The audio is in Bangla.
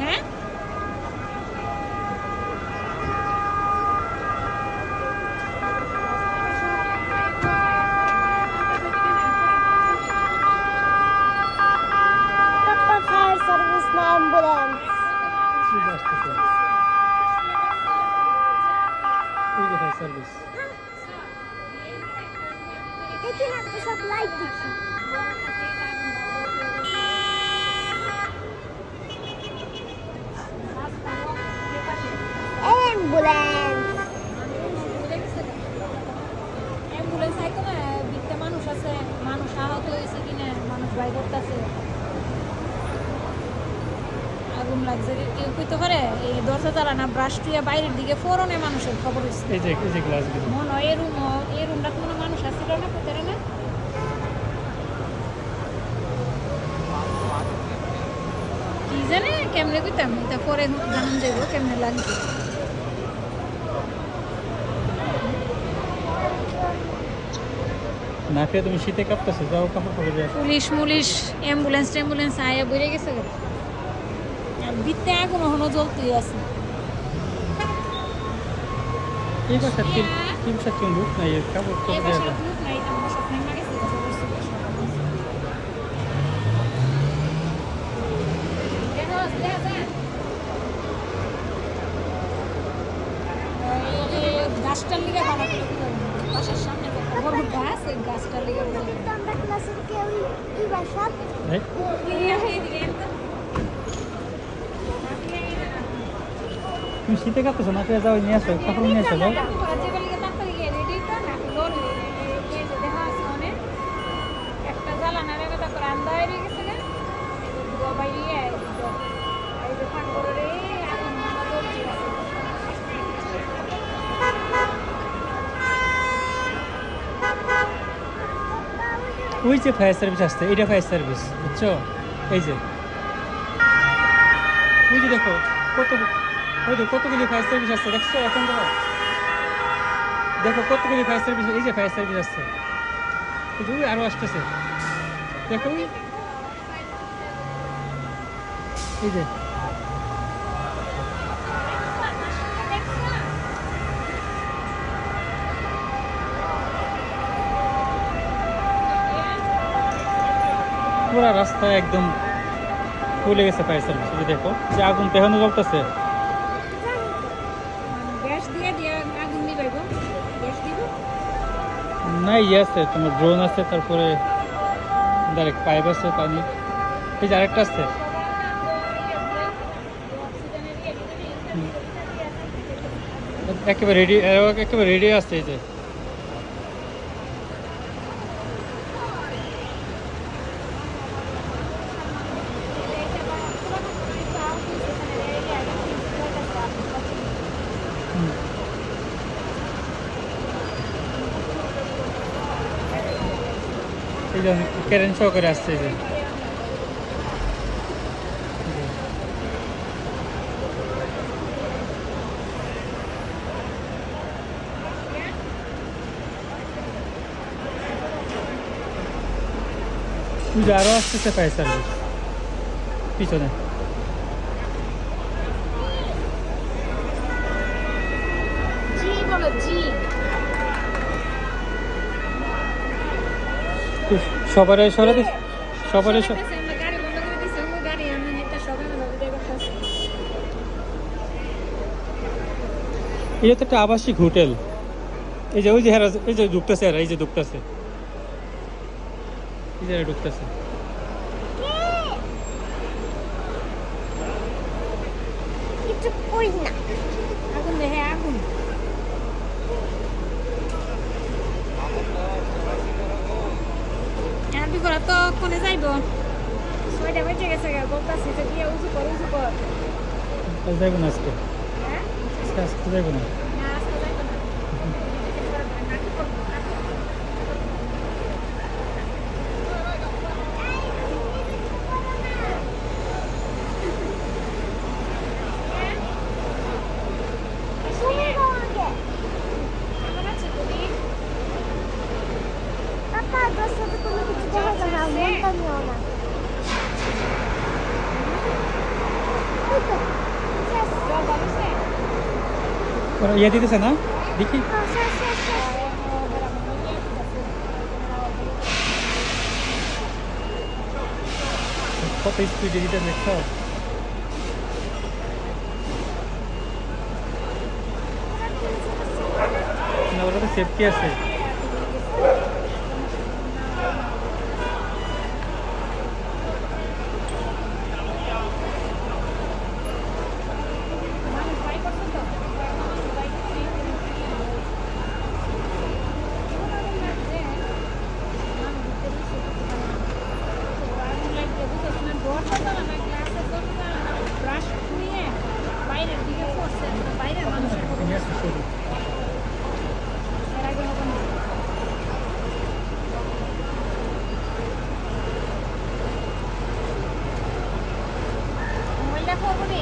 হ্যাঁ ফায়ার সার্ভিস না অ্যাম্বুলেন্স? ফায়ার সার্ভিস এখানে তো সব লাইট দেখি। অ্যাম্বুলেন্স অ্যাম্বুলেন্স আইতো না বিতে মানুষ আছে মানুষ আহত হয়েছে কিনা মানুষ বাই করতেছে আগুন লাগছে কেউ কইতে পারে এই দরজা তালা না ব্রাশ টুয়া বাইরের দিকে ফোরনে মানুষের খবর হয়েছে এই যে গ্লাসগুলো মনে হয় এই রুমটা কোনো মানুষ আসছিল না কোথায় না কি জানে কেমনে কইতাম এটা পরে জানান যাইব কেমনে লাগবে নাকে তুমি শীতে কাঁপতেছো, যাও কাপড় পরে যাও। পুলিশ অ্যাম্বুলেন্স আয়া বইরে গেছে আর বিতে আগুন হনো জ্বলতেই আছে এই বাসা তিন সাত জন লোক নাই, কাপড় পরে এই যাও। বাসার গ্রুপ নাই এটা আমার স্বপ্নে লাগেছে গাছটার লিগে বানাতে বাসার সামনে একটা বড় গাছ এই গাছটার লিগে কিন্তু আমরা ক্লাসের কেউ কি ভাষা এই, তুমি শীতে কাঁপতেছো, নাকে যাও, নিয়ে আসো, কাপড় নিয়ে আসো, যাও। একটা জ্বালা না রে কথা করে আন্দা হয়ে গেছে না বাইরে এই দোকান করে রে এখন মামা দৌড়ি আছে ওই যে ফায়ার সার্ভিস আসছে, এইটা ফায়ার সার্ভিস, বুঝছো? এই যে ওই যে দেখো কতগুলি ফায়ার সার্ভিস আসছে, দেখছো? এখন দেখো কতগুলি ফায়ার সার্ভিস, এই যে ফায়ার সার্ভিস আসছে, এই যে ওই আরো আসতেছে, দেখো এই যে পুরা রাস্তা একদম ফুলে গেছে ফায়ার সার্ভিস। এই যে দেখো যে আগুন তেহানো জ্বলতেছে। গ্যাস দিয়ে দিয়ে আগুন নিবাইব গ্যাস দিব না, ইয়ে আছে, তোমার ড্রোন আছে, তারপরে ডাইরেক্ট পাইপ আছে পানি, এই যে আরেকটা আছে। একেবারে রেডি আছে এই যে। এই যে কেরেন সহকারে আসছে এই যে। পূজা আরো আসতেছে ফায়ার সার্ভিস পিছনে। জি বলো জি সবারে সরা দিস, সবারে গাড়ি বন্ধ করে দিছে ও গাড়ি আমি এটা সবাই মিলে ভিডিও করতেছি এটা তো একটা আবাসিক হোটেল। এই যে ওই যে হেরা, এই যে ঢুকতেছে, এরা এই যে ঢুকতেছে, এই যে ঢুকতেছে। কিছু কই না। আগুন দেখে আগুন আর বিপরা তো কোনে যাইব 6টা বেজে গেছে বলতাছি যে গিয়ে উজু কর যাইব না আজকে, হ্যাঁ আজকে যাইব না। না আজকে যাইব না তুমি যাও আগে। কেমন আছে তুমি কাকা দোস্ত সাথে কোনো কিছু দেখা যাবে না, মনটা নিও না। ওই তো ওরা ইয়ে দিতেছে না দেখি কত স্পিডে দিতে দেখছো না ওটা তো সেফটি আছে বাইরের দিকে পড়ছে বাইরের মানুষের নিয়ে আসো শুরু এর আগে হবে না মোবাইলটা করবো নি